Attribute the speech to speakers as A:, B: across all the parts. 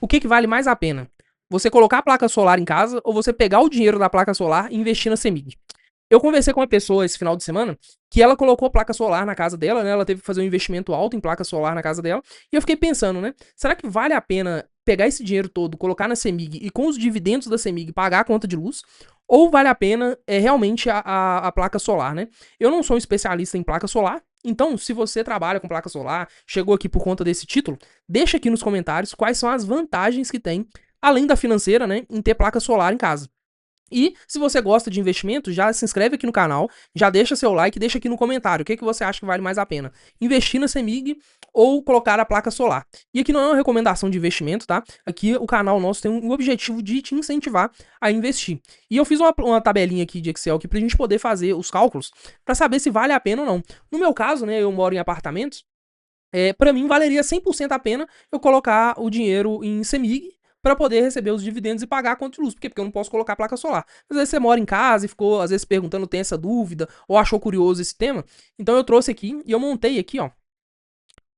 A: o que vale mais a pena? Você colocar a placa solar em casa ou você pegar o dinheiro da placa solar e investir na CEMIG? Eu conversei com uma pessoa esse final de semana que ela colocou placa solar na casa dela, né? Ela teve que fazer um investimento alto em placa solar na casa dela. E eu fiquei pensando, né? Será que vale a pena pegar esse dinheiro todo, colocar na CEMIG e com os dividendos da CEMIG pagar a conta de luz? Ou vale a pena realmente a placa solar, né? Eu não sou um especialista em placa solar, então se você trabalha com placa solar, chegou aqui por conta desse título, deixa aqui nos comentários quais são as vantagens que tem, além da financeira, né, em ter placa solar em casa. E se você gosta de investimento, já se inscreve aqui no canal, já deixa seu like, deixa aqui no comentário o que você acha que vale mais a pena, investir na CEMIG ou colocar a placa solar. E aqui não é uma recomendação de investimento, tá? Aqui o canal nosso tem um objetivo de te incentivar a investir. E eu fiz uma tabelinha aqui de Excel aqui pra gente poder fazer os cálculos para saber se vale a pena ou não. No meu caso, né, eu moro em apartamentos, para mim valeria 100% a pena eu colocar o dinheiro em CEMIG para poder receber os dividendos e pagar a conta de luz. Por quê? Porque eu não posso colocar placa solar. Às vezes você mora em casa e ficou, às vezes, perguntando, tem essa dúvida, ou achou curioso esse tema. Então eu trouxe aqui e eu montei aqui, ó,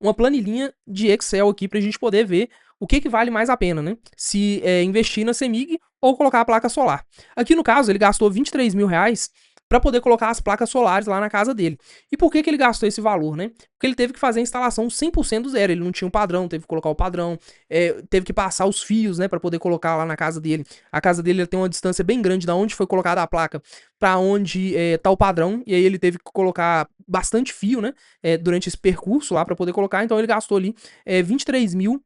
A: uma planilhinha de Excel aqui pra gente poder ver o que vale mais a pena, né? Se investir na CEMIG ou colocar a placa solar. Aqui no caso, ele gastou 23 mil reais para poder colocar as placas solares lá na casa dele. E por que ele gastou esse valor, né? Porque ele teve que fazer a instalação 100% do zero, ele não tinha um padrão, teve que colocar o padrão, teve que passar os fios, né, para poder colocar lá na casa dele. A casa dele tem uma distância bem grande da onde foi colocada a placa para onde tá o padrão, e aí ele teve que colocar bastante fio, né, durante esse percurso lá para poder colocar, então ele gastou ali 23 mil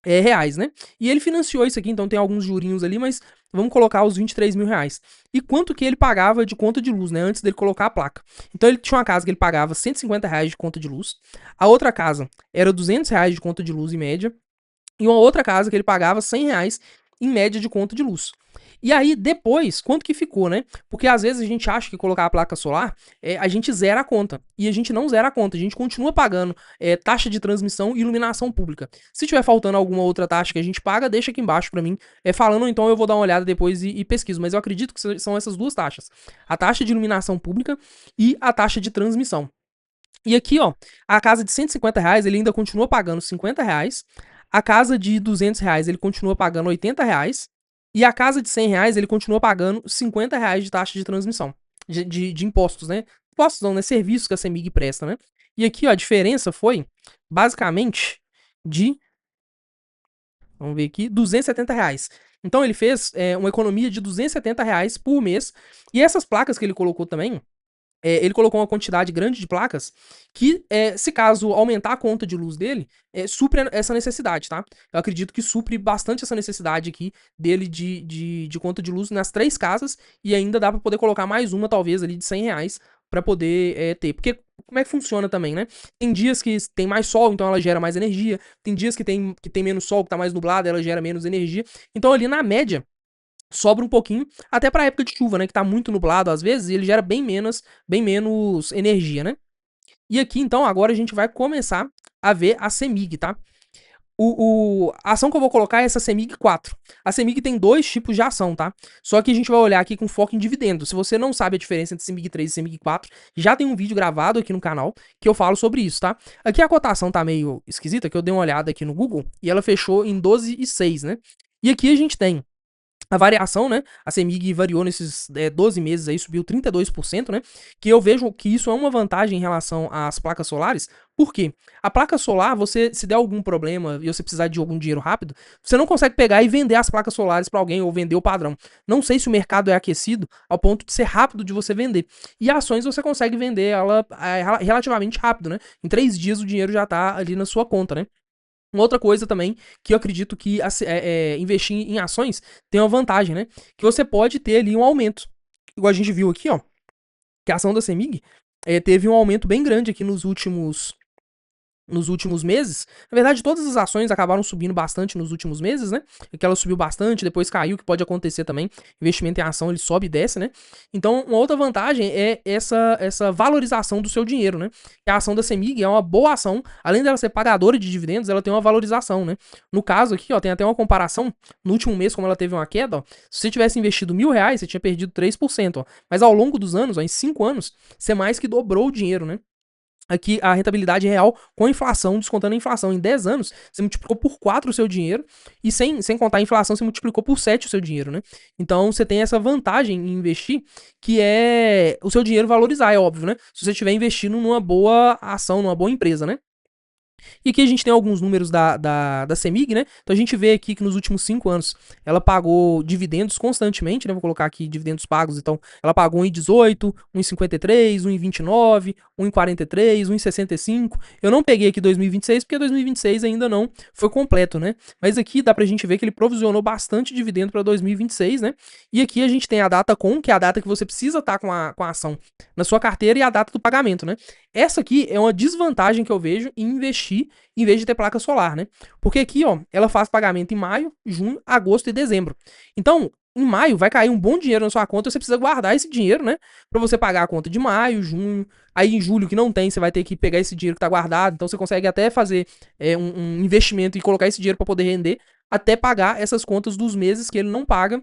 A: reais, né? E ele financiou isso aqui, então tem alguns jurinhos ali, mas vamos colocar os 23 mil reais. E quanto que ele pagava de conta de luz, né? Antes dele colocar a placa. Então ele tinha uma casa que ele pagava 150 reais de conta de luz. A outra casa era 200 reais de conta de luz em média. E uma outra casa que ele pagava 100 reais em média de conta de luz. E aí, depois, quanto que ficou, né? Porque às vezes a gente acha que colocar a placa solar, a gente zera a conta. E a gente não zera a conta, a gente continua pagando taxa de transmissão e iluminação pública. Se tiver faltando alguma outra taxa que a gente paga, deixa aqui embaixo pra mim, falando, então eu vou dar uma olhada depois e pesquiso. Mas eu acredito que são essas duas taxas. A taxa de iluminação pública e a taxa de transmissão. E aqui, ó, a casa de 150 reais, ele ainda continua pagando 50 reais. A casa de 200 reais, ele continua pagando 80 reais. E a casa de 100 reais, ele continua pagando 50 reais de taxa de transmissão. De impostos, né? Impostos não, né? Serviços que a CEMIG presta, né? E aqui, ó, a diferença foi, basicamente, de... Vamos ver aqui, 270 reais. Então ele fez uma economia de 270 reais por mês. E essas placas que ele colocou também, ele colocou uma quantidade grande de placas que, se caso aumentar a conta de luz dele, supre essa necessidade, tá? Eu acredito que supre bastante essa necessidade aqui dele de conta de luz nas 3 casas e ainda dá pra poder colocar mais uma, talvez, ali de 100 reais pra poder ter. Porque como é que funciona também, né? Tem dias que tem mais sol, então ela gera mais energia. Tem dias que tem menos sol, que tá mais nublado, ela gera menos energia. Então ali na média, sobra um pouquinho, até pra época de chuva, né, que tá muito nublado às vezes, e ele gera bem menos energia, né? E aqui, então, agora a gente vai começar a ver a CEMIG, tá? A ação que eu vou colocar é essa CEMIG 4. A CEMIG tem 2 tipos de ação, tá? Só que a gente vai olhar aqui com foco em dividendos. Se você não sabe a diferença entre CEMIG 3 e CEMIG 4, já tem um vídeo gravado aqui no canal que eu falo sobre isso, tá? Aqui a cotação tá meio esquisita, que eu dei uma olhada aqui no Google, e ela fechou em 12,6, né? E aqui a gente tem a variação, né? A CEMIG variou nesses 12 meses aí, subiu 32%, né? Que eu vejo que isso é uma vantagem em relação às placas solares. Por quê? A placa solar, você, se der algum problema e você precisar de algum dinheiro rápido, você não consegue pegar e vender as placas solares para alguém ou vender o padrão. Não sei se o mercado é aquecido ao ponto de ser rápido de você vender. E ações você consegue vender ela relativamente rápido, né? Em 3 dias o dinheiro já tá ali na sua conta, né? Uma outra coisa também que eu acredito que investir em ações tem uma vantagem, né? Que você pode ter ali um aumento. Igual a gente viu aqui, ó, que a ação da CEMIG teve um aumento bem grande aqui nos últimos meses. Na verdade, todas as ações acabaram subindo bastante nos últimos meses, né? Que ela subiu bastante, depois caiu, que pode acontecer também. Investimento em ação, ele sobe e desce, né? Então, uma outra vantagem é essa valorização do seu dinheiro, né? Que a ação da CEMIG é uma boa ação, além dela ser pagadora de dividendos, ela tem uma valorização, né? No caso aqui, ó, tem até uma comparação, no último mês, como ela teve uma queda, ó, se você tivesse investido R$1.000, você tinha perdido 3%, ó. Mas ao longo dos anos, ó, em 5 anos, você mais que dobrou o dinheiro, né? aqui a rentabilidade real com a inflação, descontando a inflação. Em 10 anos, você multiplicou por 4 o seu dinheiro e sem contar a inflação, você multiplicou por 7 o seu dinheiro, né? Então, você tem essa vantagem em investir, que é o seu dinheiro valorizar, é óbvio, né? Se você estiver investindo numa boa ação, numa boa empresa, né? E aqui a gente tem alguns números da CEMIG, né? Então a gente vê aqui que nos últimos 5 anos ela pagou dividendos constantemente, né? Vou colocar aqui dividendos pagos. Então ela pagou 1,18, 1,53, 1,29, 1,43, 1,65. Eu não peguei aqui 2026 porque 2026 ainda não foi completo, né? Mas aqui dá pra gente ver que ele provisionou bastante dividendo para 2026, né? E aqui a gente tem a data com, que é a data que você precisa estar com a ação na sua carteira e a data do pagamento, né? Essa aqui é uma desvantagem que eu vejo em investir em vez de ter placa solar, né? Porque aqui, ó, ela faz pagamento em maio, junho, agosto e dezembro. Então, em maio vai cair um bom dinheiro na sua conta, você precisa guardar esse dinheiro, né? Pra você pagar a conta de maio, junho. Aí em julho, que não tem, você vai ter que pegar esse dinheiro que tá guardado. Então você consegue até fazer um investimento e colocar esse dinheiro para poder render, até pagar essas contas dos meses que ele não paga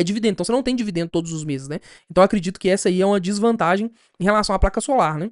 A: dividendo. Então você não tem dividendo todos os meses, né? Então eu acredito que essa aí é uma desvantagem em relação à placa solar, né?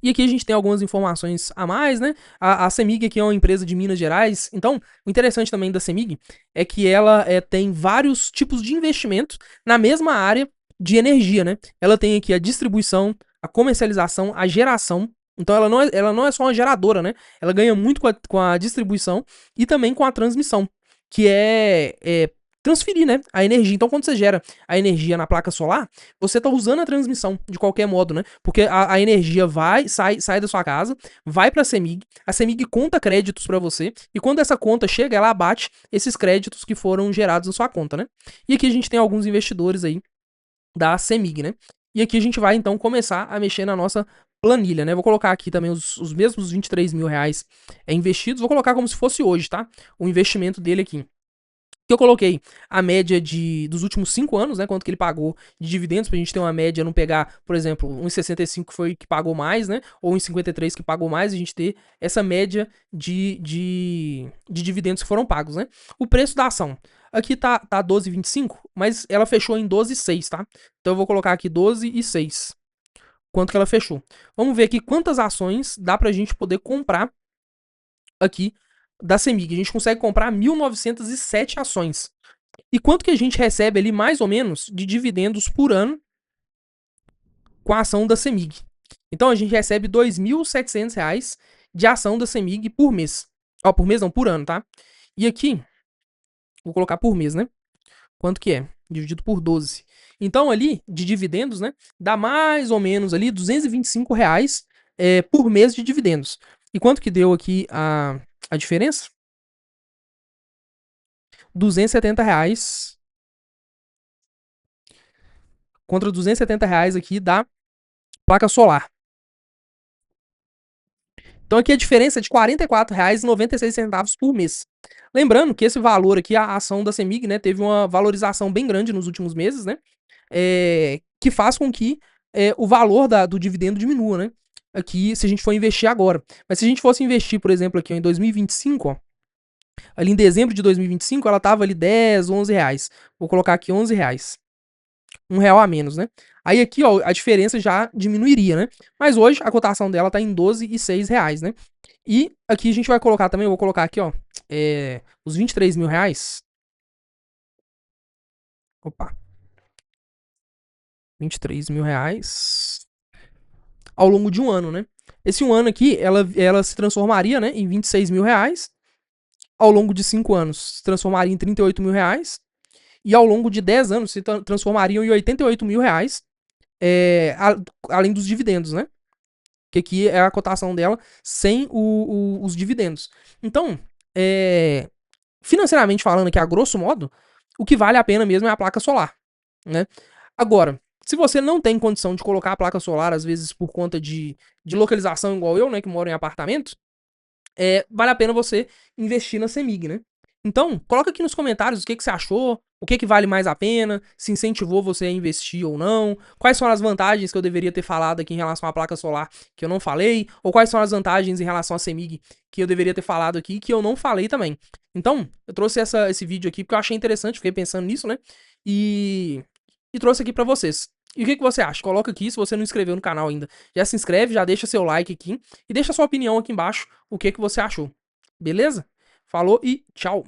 A: E aqui a gente tem algumas informações a mais, né? A CEMIG aqui é uma empresa de Minas Gerais. Então, o interessante também da CEMIG é que ela tem vários tipos de investimento na mesma área de energia, né? Ela tem aqui a distribuição, a comercialização, a geração. Então, ela não é só uma geradora, né? Ela ganha muito com a distribuição e também com a transmissão, que é transferir, né, a energia. Então, quando você gera a energia na placa solar, você está usando a transmissão de qualquer modo, né? Porque a energia sai da sua casa, vai para a CEMIG conta créditos para você, e quando essa conta chega, ela abate esses créditos que foram gerados na sua conta, né? E aqui a gente tem alguns investidores aí da CEMIG, né? E aqui a gente vai então começar a mexer na nossa planilha, né? Vou colocar aqui também os mesmos 23 mil reais investidos, vou colocar como se fosse hoje, tá? O investimento dele aqui. Que eu coloquei a média dos últimos 5 anos, né? Quanto que ele pagou de dividendos, pra gente ter uma média, não pegar, por exemplo, 1,65 que foi que pagou mais, né? Ou 1,53 que pagou mais, a gente ter essa média de dividendos que foram pagos, né? O preço da ação. Aqui tá 12,25, mas ela fechou em 12,6, tá? Então eu vou colocar aqui 12,6. Quanto que ela fechou. Vamos ver aqui quantas ações dá pra gente poder comprar aqui da CEMIG. A gente consegue comprar 1.907 ações. E quanto que a gente recebe ali, mais ou menos, de dividendos por ano com a ação da CEMIG? Então a gente recebe R$ 2.700 de ação da CEMIG por mês. Ó, por mês não, por ano, tá? E aqui, vou colocar por mês, né? Quanto que é? Dividido por 12. Então ali, de dividendos, né? Dá mais ou menos ali R$ 225 por mês de dividendos. E quanto que deu aqui a diferença? R$ 270 contra R$ 270 aqui da placa solar. Então aqui a diferença é de R$ 44,96 por mês. Lembrando que esse valor aqui, a ação da CEMIG, né, teve uma valorização bem grande nos últimos meses, né? Que faz com que o valor do dividendo diminua, né? Aqui, se a gente for investir agora. Mas se a gente fosse investir, por exemplo, aqui ó, em 2025, ó, ali em dezembro de 2025, ela tava ali 10, 11 reais. Vou colocar aqui 11 reais. R$ 1 a menos, né? Aí aqui, ó, a diferença já diminuiria, né? Mas hoje a cotação dela tá em 12,6 reais, né? E aqui a gente vai colocar também, eu vou colocar aqui, ó, os 23 mil reais. Opa. 23 mil reais ao longo de um ano, né? Esse um ano aqui, ela se transformaria, né, em 26 mil reais. Ao longo de 5 anos, se transformaria em 38 mil reais. E ao longo de 10 anos, se transformariam em 88 mil reais. Além dos dividendos, né? Que aqui é a cotação dela sem os dividendos. Então, financeiramente falando aqui, a grosso modo, o que vale a pena mesmo é a placa solar, né? Agora, se você não tem condição de colocar a placa solar, às vezes por conta de localização igual eu, né, que moro em apartamento, vale a pena você investir na CEMIG, né? Então, coloca aqui nos comentários o que você achou, o que vale mais a pena, se incentivou você a investir ou não, quais são as vantagens que eu deveria ter falado aqui em relação à placa solar que eu não falei, ou quais são as vantagens em relação à CEMIG que eu deveria ter falado aqui que eu não falei também. Então, eu trouxe esse vídeo aqui porque eu achei interessante, fiquei pensando nisso, né? E trouxe aqui pra vocês. E o que você acha? Coloca aqui, se você não inscreveu no canal ainda, já se inscreve, já deixa seu like aqui e deixa sua opinião aqui embaixo, o que você achou. Beleza? Falou e tchau!